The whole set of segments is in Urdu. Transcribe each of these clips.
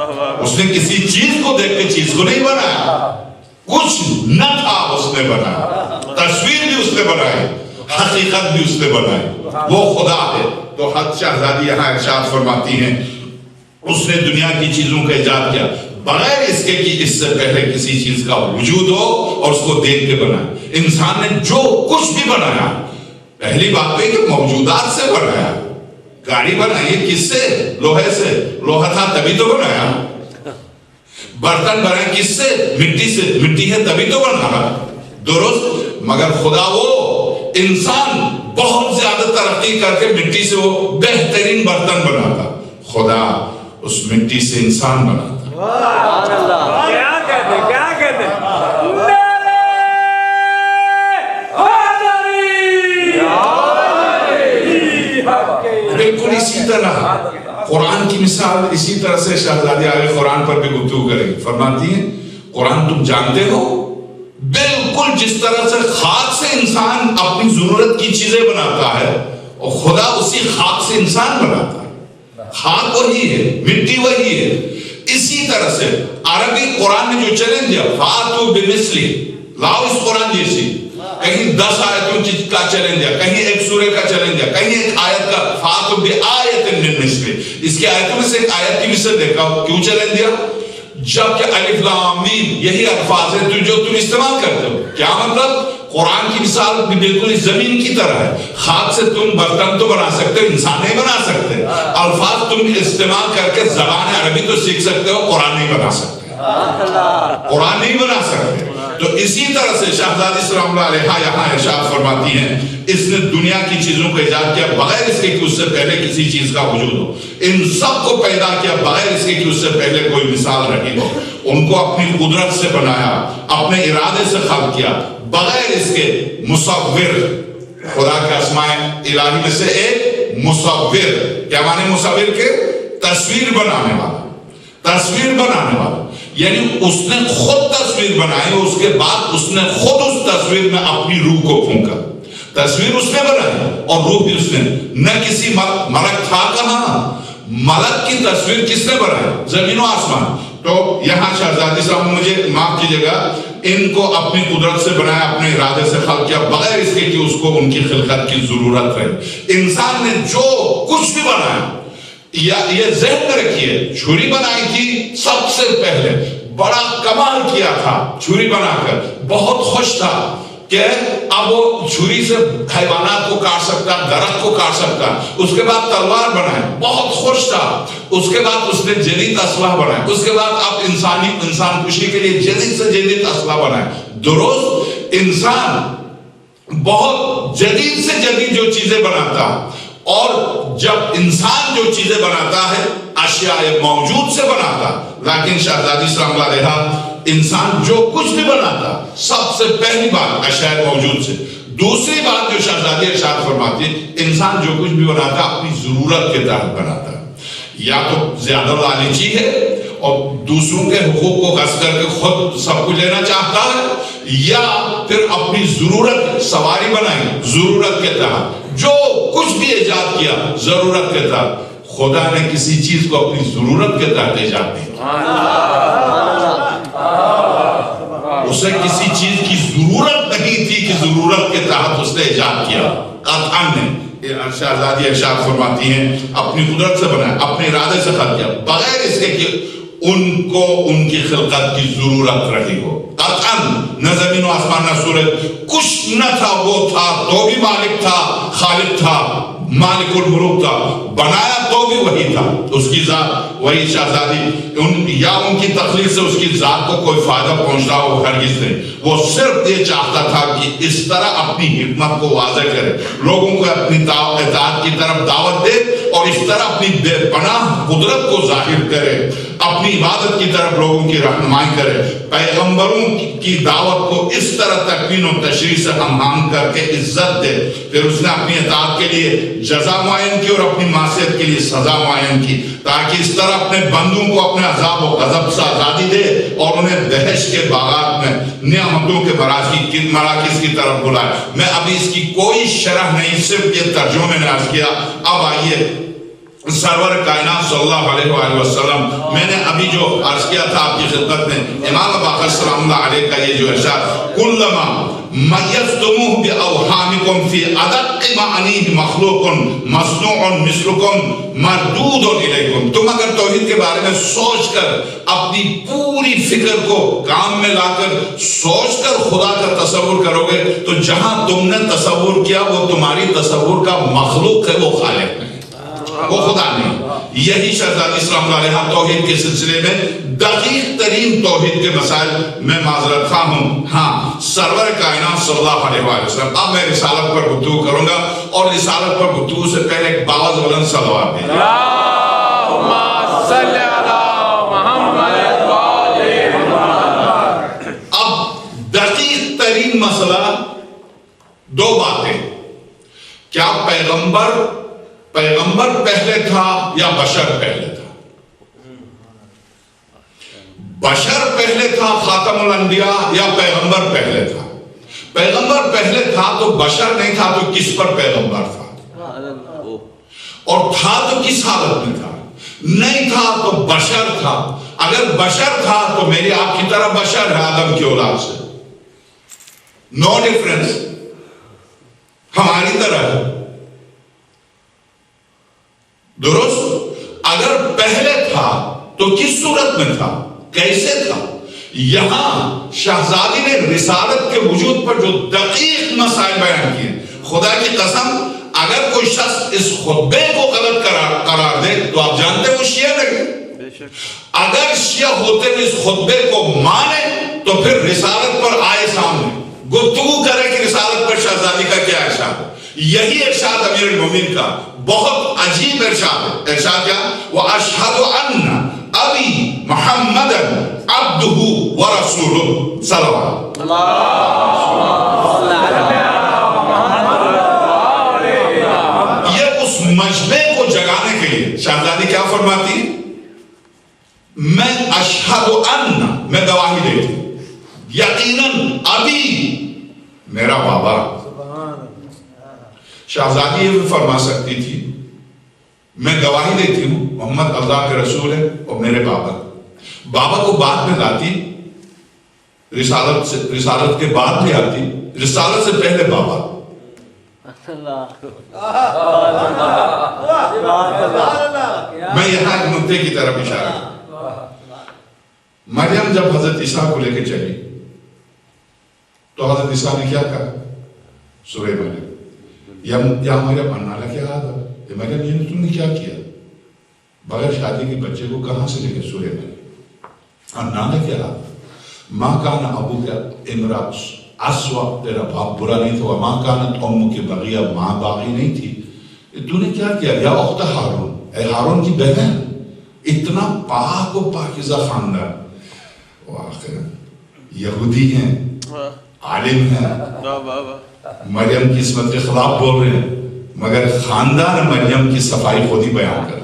اس نے کسی چیز کو دیکھ کے چیز کو نہیں بنایا، کچھ نہ تھا اس نے بنایا، تصویر بھی اس نے بنائی، حقیقت بھی اس نے بنائی، وہ خدا ہے۔ تو حضرت شہزادی یہاں ارشاد فرماتی ہیں اس نے دنیا کی چیزوں کا ایجاد کیا بغیر اس کے کہ اس سے پہلے کسی چیز کا وجود ہو اور اس کو دیکھ کے بنایا۔ انسان نے جو کچھ بھی بنایا، پہلی بات ہے کہ موجودات سے بنایا۔ گاڑی بنائی کس سے؟ لوہے سے، لوہا تھا تبھی تو بنایا۔ برتن بنائے کس سے؟ مٹی سے، مٹی ہے تبھی تو بنا، درست؟ مگر خدا وہ انسان بہت زیادہ ترقی کر کے مٹی سے وہ بہترین برتن بناتا، خدا اس مٹی سے انسان بناتا۔ کیا کہتے کیا کہتے بالکل اسی طرح قرآن کی مثال اسی طرح سے شہزادی آگے قرآن پر بھی گفتگو کریں، فرماتی ہیں قرآن تم جانتے ہو بالکل جس طرح سے خاک سے انسان اپنی ضرورت کی چیزیں بناتا ہے اور خدا اسی خاک سے انسان بناتا ہے، خاک وہی ہے، مٹی وہی ہے۔ اسی طرح سے عربی قرآن نے جو چیلنج دیا فاتو بمثلی، لاؤ اس قرآن جیسی، کہیں 10 آیتوں کا چیلنج دیا، کہیں ایک سورے کا چیلنج دیا، کہیں ایک آیت کا فاتو بآیت من مثلی، اس کی آیتوں میں سے ایک آیت کی مثال دیکھا، کیوں چیلنج دیا؟ جبکہ الف لام میم یہی الفاظ ہیں جو تم استعمال کرتے ہو، کیا مطلب؟ قرآن کی مثال بھی بالکل اس زمین کی طرح ہے، خاک سے تم برتن تو بنا سکتے ہو، انسان نہیں بنا سکتے، الفاظ تم استعمال کر کے زبان عربی تو سیکھ سکتے ہو، قرآن نہیں بنا سکتے، قرآن نہیں بنا سکتے۔ تو اسی طرح سے شہزادی سلام اللہ علیہ یہاں ارشاد فرماتی ہیں اس نے دنیا کی چیزوں کو ایجاد کیا بغیر اس کے کہ اس سے پہلے کسی چیز کا وجود ہو، ان سب کو پیدا کیا بغیر اس کے کہ اس سے پہلے کوئی مثال رہی ہو، ان کو اپنی قدرت سے بنایا، اپنے ارادے سے خلق کیا بغیر اس کے۔ مصور، خدا کے اسماء الہی میں سے ایک مصور، کیا معنی مصور کے؟ تصویر بنانے والا، تصویر بنانے والا، یعنی اس نے خود تصویر بنائی، اس کے بعد اس نے خود اس تصویر میں اپنی روح کو پھونکا۔ تصویر اس نے بنائی اور روح بھی اس نے، نہ کسی ملک تھا کہاں، ملک کی تصویر کس نے بنائی؟ زمین و آسمان۔ تو یہاں شہزادی صاحب مجھے معاف کیجئے گا، ان کو اپنی قدرت سے بنایا، اپنے ارادے سے خلق کیا بغیر اس کے کہ اس کو ان کی خلقت کی ضرورت رہے۔ انسان نے جو کچھ بھی بنایا، یہ ذہن میں رکھیے، چھری بنائی تھی سب سے پہلے، بڑا کمال کیا تھا چھری بنا کر، بہت خوش تھا کہ اب وہ چھری سے حیوانات کو کاٹ سکتا، درخت کو کاٹ سکتا۔ اس کے بعد تلوار بنائے، بہت خوش تھا۔ اس کے بعد اس نے جدید اسلحہ بنائے، اس کے بعد اب انسان کشی کے لیے جدید سے جدید اسلحہ بنائے، درست؟ انسان بہت جدید سے جدید جو چیزیں بناتا، اور جب انسان جو چیزیں بناتا ہے اشیاء موجود سے بناتا، لیکن شہزادی سلام اللہ علیہ انسان جو کچھ بھی بناتا سب سے پہلی بات اشیاء موجود سے۔ دوسری بات جو شہزادی ارشاد فرماتی ہے انسان جو کچھ بھی بناتا اپنی ضرورت کے تحت بناتا ہے، یا تو زیادہ لالچی ہے اور دوسروں کے حقوق کو غصب کر کے خود سب کچھ لینا چاہتا ہے، یا پھر اپنی ضرورت سواری بنائی ضرورت کے تحت، جو کچھ بھی ایجاد کیا ضرورت کے تحت۔ خدا نے کسی چیز کو اپنی ضرورت کے تحت ایجاد نہیں کیا، اسے کسی چیز کی ضرورت نہیں تھی کہ ضرورت کے تحت اس نے ایجاد کیا۔ قطعاً نے شہزادی ارشاد فرماتی ہیں اپنی قدرت سے بنایا، اپنے ارادے سے خلق کیا بغیر اس کے کہ ان کو ان کی خلقت کی ضرورت رہی ہو۔ قطعاً نہ زمین و آسمان نہ سورج کچھ نہ تھا، وہ تھا تو بھی مالک تھا، خالق تھا، مالک الملوک تھا، بنایا تو بھی وہی تھا، اس کی ذات وہی۔ شہزادی یا ان کی تخلیق سے اس کی ذات کو کوئی فائدہ پہنچ رہا ہو ہرگز نہیں، وہ صرف یہ چاہتا تھا کہ اس طرح اپنی حکمت کو واضح کرے، لوگوں کو اپنی اطاعت کی طرف دعوت دے اور اس طرح اپنی بے پناہ قدرت کو ظاہر کرے، اپنی عبادت کی طرف لوگوں کی رہنمائی کرے، پیغمبروں کی دعوت کو اس طرح تکوین و تشریح سے ہم کر کے عزت دے۔ پھر اس نے اپنی اطاعت کے لیے جزا معین کی اور اپنی معصیت کے لیے سزا معین کی، تاکہ اس طرح اپنے بندوں کو اپنے عذاب و غضب سے آزادی دے اور انہیں بہشت کے باغات میں نعمتوں کے مراکز کی طرف بلائے۔ میں ابھی اس کی کوئی شرح نہیں، صرف یہ ترجمے میں نے عرض کیا۔ اب آئیے سرور کائنات صلی اللہ علیہ وآلہ وسلم، میں نے ابھی جو عرض کیا تھا آپ کی خدمت میں، امام باقر سلام اللہ علیہ کا یہ جو ارشاد، کلما میزتموہ باوہامکم فی ادق معنیہ مخلوق مصنوع مثلکم مردود الیکم. تم اگر توحید کے بارے میں سوچ کر اپنی پوری فکر کو کام میں لا کر سوچ کر خدا کا تصور کرو گے تو جہاں تم نے تصور کیا وہ تمہاری تصور کا مخلوق ہے، وہ خالق نہیں، وہ خدا نہیں. یہی شہزادی اسلام اللہ علیہ توحید کے سلسلے میں دقیق ترین توحید کے مسائل. میں معذرت خواہ ہوں، ہاں سرور کائنات صلی اللہ علیہ وآلہ وسلم. اب میں رسالت پر گفتگو کروں گا اور رسالت پر گفتگو سے پہلے ایک باوز بلند صلوات دیں. اللہم صلی علی محمد وآل محمد. اب دقیق ترین مسئلہ دو باتیں، کیا پیغمبر پہلے تھا یا بشر پہلے تھا؟ بشر پہلے تھا خاتم الانبیاء یا پیغمبر پہلے تھا؟ پیغمبر پہلے تھا تو بشر نہیں تھا تو کس پر پیغمبر تھا؟ اور تھا تو کس حالت میں تھا؟ نہیں تھا تو بشر تھا. اگر بشر تھا تو میری آپ کی طرح بشر ہے آدم کی اولاد سے، نو ڈیفرنس، ہماری طرح ہے. درست؟ اگر پہلے تھا تو کس صورت میں تھا، کیسے تھا؟ یہاں شہزادی نے رسالت کے وجود پر جو دقیق مسائل بیان کیے، خدا کی قسم اگر کوئی شخص اس خطبے کو غلط قرار دے تو آپ جانتے وہ شیعہ لگے. اگر شیعہ ہوتے ہوئے اس خطبے کو مانے تو پھر رسالت پر آئے سامنے گفتگو کرے کہ رسالت پر شہزادی کا کیا ارشاد ہے. یہی ارشاد امیر المومنین کا بہت عجیب ارشاد ہے. ارشاد کیا؟ وَأَشْهَدُ أَنَّ أَبِي مُحَمَّدًا عَبْدُهُ وَرَسُولُهُ صلوات. یہ اس مجمع کو جگانے کے لیے شہزادی کیا فرماتی؟ میں اشہد ان، میں گواہی دیتی یقیناً ابھی میرا بابا. شہزادی یہ بھی فرما سکتی تھی میں گواہی دیتی ہوں محمد اللہ کے رسول ہے اور میرے بابا کو بعد میں لاتی، رسالت کے بعد بھی آتی، رسالت سے پہلے بابا. میں یہاں ایک نقطے کی طرف اشارہ کروں. مریم جب حضرت عیسیٰ کو لے کے چلی تو حضرت عیسیٰ نے کیا کہا؟ سورہ مریم، یا مریم انا لکی ھذا، یہ مریم یہ تم نے کیا کیا؟ بغیر شادی کے بچے کو کہاں سے لے کے؟ سورہ مریم. انا لکی ھذا ما کان ابوک امرأ اسوا، تیرا باپ برا نہیں تھا، ما کانت امک بغیہ، ماں باغی نہیں تھی، تو نے کیا کیا؟ یا اخت ہارون، اے ہارون کی بہن. اتنا پاک و پاکیزہ خاندان، آخر یہودی ہیں، عالم ہیں، مریم کی عصمت کے خلاف بول رہے ہیں، مگر خاندان مریم کی صفائی خود ہی بیان کر،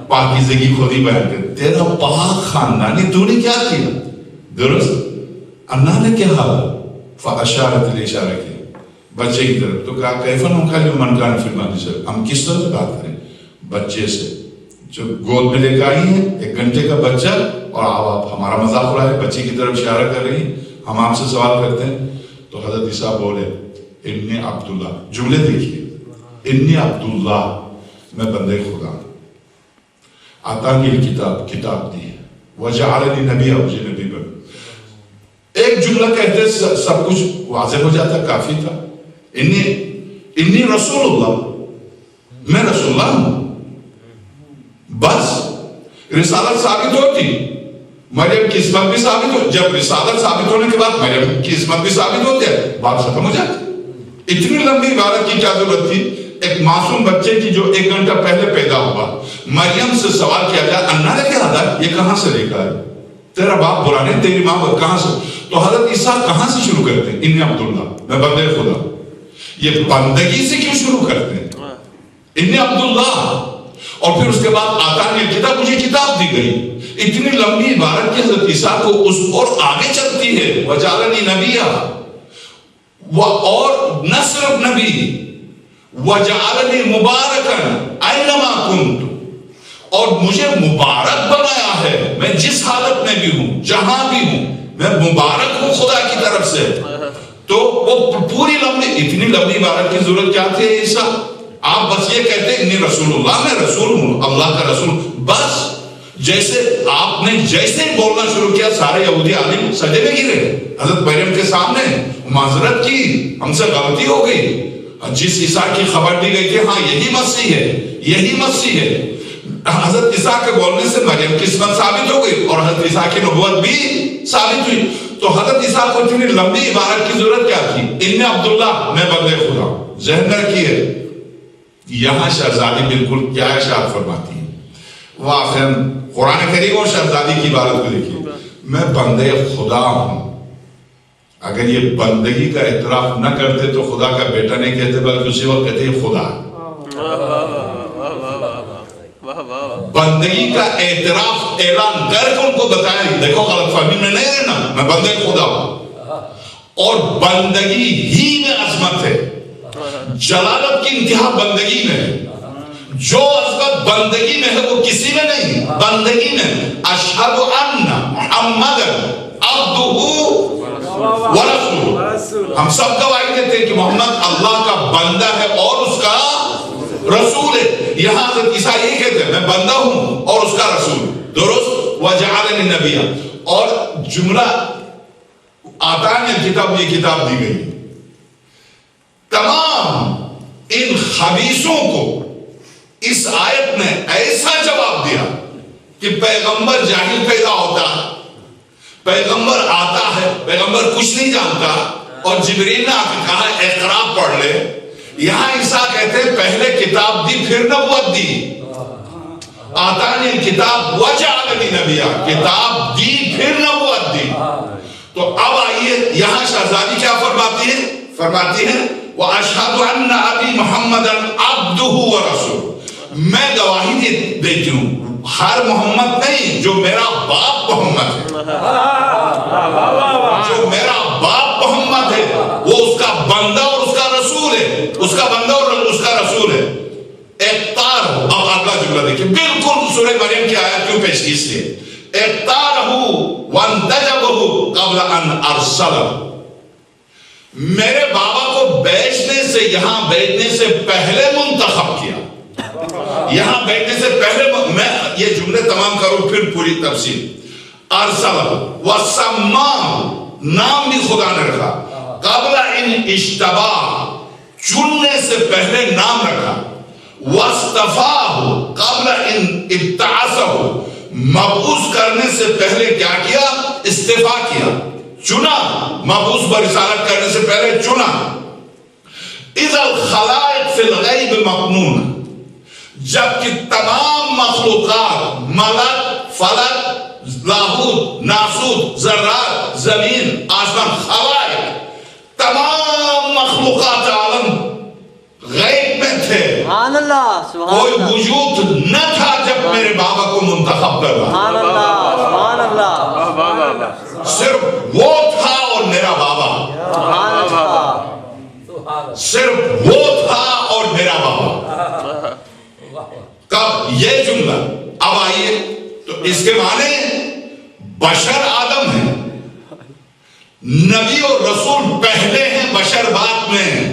پاکیزگی خود ہی بیان کر. تیرا پاک خاندانی، تو نے کیا کیا؟ درست؟ اللہ نے کیا حال؟ فاشارت الاشارہ کی بچے کی طرف، تو کہا کیفن نکلم من کان فی المہد صبیا، ہم کس طرح سے بات کریں بچے سے جو گود میں لے کے آئی ہیں، 1 گھنٹے کا بچہ، اور آپ ہمارا مذاق اڑا رہے، بچے کی طرف اشارہ کر رہی ہیں. ہم آپ سے سوال کرتے ہیں. تو حضرت عیسیٰ بولے انی عبداللہ، جملے دیکھیے، انی عبداللہ، میں بندے خدا ہوں، آتانی کتاب دی ہے، وجعلنی نبی، مجھے نبی بن. ایک جملہ کہتے سب کچھ واضح ہو جاتا، کافی تھا. انی رسول اللہ، میں رسول اللہ ہوں، بس رسالت ثابت ہوتی، مریم کی عصمت بھی ثابت ہو. جب رسالت ثابت ہونے کے بعد مریم کی عصمت بھی ثابت ہوتی ہے، بات ختم ہو جاتی. اتنی لمبی عبارت کی کیا ضرورت تھی؟ ایک معصوم بچے کی جو 1 گھنٹہ پہلے پیدا ہوا، مریم سے سوال کیا جائے انا لکی ھذا، یہ کہاں سے لے کر آئے؟ تیرا باپ برا نہیں، تیری ماں کہاں سے؟ تو حضرت عیسیٰ کہاں سے شروع کرتے ہیں؟ انی عبداللہ، میں بندے خدا. یہ بندگی سے کیوں شروع کرتے ہیں؟ انی عبداللہ. اور پھر اس کے بعد آتانی کتاب، مجھے کتاب دی گئی. اتنی لمبی عبارت کی حضرت عیسیٰ کو اس اور آگے چلتی ہے، وجعلنی نبیہ، اور نہ صرف نبی، وَجَعَلَنِي مُبَارَكًا أَيْنَمَا كُنْتُ، اور مجھے مبارک بنایا ہے، میں جس حالت میں بھی ہوں، جہاں بھی ہوں، میں مبارک ہوں خدا کی طرف سے. تو وہ پوری لمبی، اتنی لمبی عبارت کی ضرورت کیا تھی عیسیٰ؟ آپ بس یہ کہتے ہیں انی رسول اللہ، میں رسول ہوں، اللہ کا رسول. بس جیسے آپ نے جیسے بولنا شروع کیا سارے یہودی عالم سجدے میں گرے حضرت مریم کے سامنے، معذرت کی، ہم سے غلطی ہو گئی. جس عیسیٰ کی خبر دی گئی کہ ہاں یہی مسیح ہے، یہی مسیح ہے، حضرت عیسیٰ کے بولنے سے مریم کی عصمت ثابت ہو گئی اور حضرت عیسیٰ کی نبوت بھی ثابت ہوئی. تو حضرت عیسیٰ کو اتنی لمبی عبارت کی ضرورت کیا تھی؟ انی عبداللہ، میں بندے خدا. ذہن میں رکھیے یہاں شہزادی بالکل کیا ارشاد فرماتی ہے. واقعاً قرآن کریم اور شہزادی کی عبارت کو دیکھیے، میں بندے خدا ہوں. اگر یہ بندگی کا اعتراف نہ کرتے تو خدا کا بیٹا نہیں کہتے بلکہ اسی وقت کہتے ہیں خدا. بندگی کا اعتراف اعلان کر کے ان کو بتائیں دیکھو غلط فہمی میں نہیں رہنا، میں بندے خدا ہوں. اور بندگی ہی میں عظمت ہے، جلالت کی انتہا بندگی میں ہے. جو عظمت بندگی میں ہے وہ کسی میں نہیں، بندگی میں. اشہد ان محمد عبدہ ورسول، ہم سب گواہی دیتے ہیں کہ محمد اللہ کا بندہ ہے اور اس کا رسول ہے. یہاں حضرت عیسیٰ یہی کہتے ہیں میں بندہ ہوں اور اس کا رسول. درست. وَجَعَلَنِي نَبِيًّا، اور جملہ آتانی الکتاب، یہ کتاب دی گئی. تمام ان خبیثوں کو اس آیت نے ایسا جواب دیا کہ پیغمبر جاہل پیدا ہوتا ہے، پیغمبر آتا ہے، پیغمبر کچھ نہیں جانتا، اور جبریل نے آ کے کہا اقرا پڑھ لے. یہاں عیسیٰ کہتے ہیں پہلے کتاب دی پھر نبوت دی. آتانی الکتاب وجعلنی نبیا، کتاب دی پھر نبوت دی. تو اب آئیے یہاں شہزادی کیا فرماتی ہے؟ فرماتی ہے وَأَشْهَدُ أَنَّ أَبِي مُحَمَّدًا عَبْدُهُ وَرَسُولُهُ، میں گواہی دیتی ہوں ہر محمد نہیں، جو میرا باپ محمد ہے، جو میرا باپ محمد ہے وہ اس کا بندہ اور اس کا رسول ہے، اس کا بندہ اور اس کا رسول ہے. اختار، اب اگلا جملہ دیکھیں، بالکل سورہ مریم کی آیت کیوں پیش کی اس لیے. اختارہ وانتجبہ قبل ان ارسلہ، میرے بابا کو بیچنے سے، یہاں بیچنے سے پہلے منتخب کیا. یہاں بیٹھنے سے پہلے میں یہ جملے تمام کروں پھر پوری تفصیل. ارسلہ وسماہ، نام بھی خدا نے رکھا. قبل ان اشتباہ، چننے سے پہلے نام رکھا. واصطفاہ، قبل ان ابتعاثہ، مبعوث کرنے سے پہلے کیا کیا؟ استفاء کیا، چنا. مبعوث برسالت کرنے سے پہلے چنا. اذا الخلائق فی الغیب مقنون، جبکہ تمام مخلوقات، ملک، فلک، لاہوت، ناسوت، ذرات، زمین، آسمان، خلائق، تمام مخلوقات عالم غیب میں تھے. سبحان اللہ، سبحان کوئی اللہ، وجود نہ تھا جب میرے بابا کو منتخب کر رہا. سبحان اللہ، سبحان اللہ، صرف وہ تھا اور میرا بابا، سبحان اللہ. صرف وہ تھا اور میرا بابا. کب یہ جملہ؟ اب آئیے تو اس کے معنی بشر آدم ہے، نبی اور رسول پہلے ہیں، بشر بعد میں ہیں.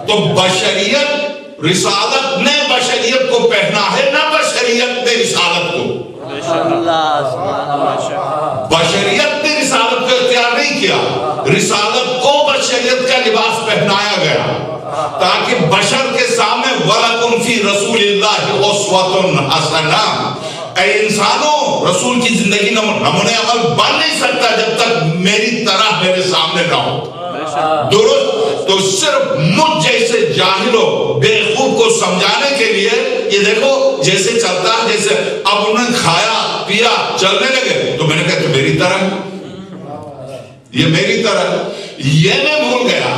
تو بشریت، رسالت نے بشریت کو پہنا ہے، نہ بشریت نے رسالت کو. بشریت نے رسالت کو اختیار نہیں کیا، رسالت کو بشریت کا لباس پہنایا گیا تاکہ بشر کے سامنے وَلَكُمْ فِي رَسُولِ اللَّهِ أُسْوَةٌ حَسَنَةٌ، اے انسانوں رسول کی زندگی نمونہ عمل بن نہیں سکتا جب تک میری طرح میرے سامنے نہ ہو. درست. تو صرف مجھ جیسے جاہلوں بیوقوف کو سمجھانے کے لیے یہ دیکھو جیسے چلتا ہے، جیسے اب انہوں نے کھایا پیا چلنے لگے تو میں نے کہا تو میری طرح، یہ میری طرح. یہ میں بھول گیا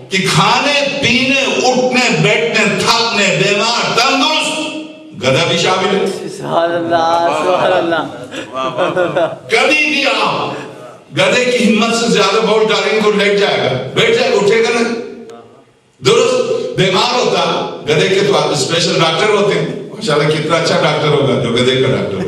کہ کھانے پینے اٹھنے بیٹھنے تھکنے بیمار تندرست گدھا بھی شامل ہے. سبحان اللہ، سبحان اللہ. کبھی بھی آپ گدھے کی ہمت سے زیادہ بہت ڈالیں گے تو لیٹ جائے گا، بیٹھ جائے گا، اٹھے گا نہیں. درست. بیمار ہوتا گدھے کے تو اسپیشل ڈاکٹر ہوتے ہیں، ماشاءاللہ کتنا اچھا ڈاکٹر ہوگا جو گدھے کا ڈاکٹر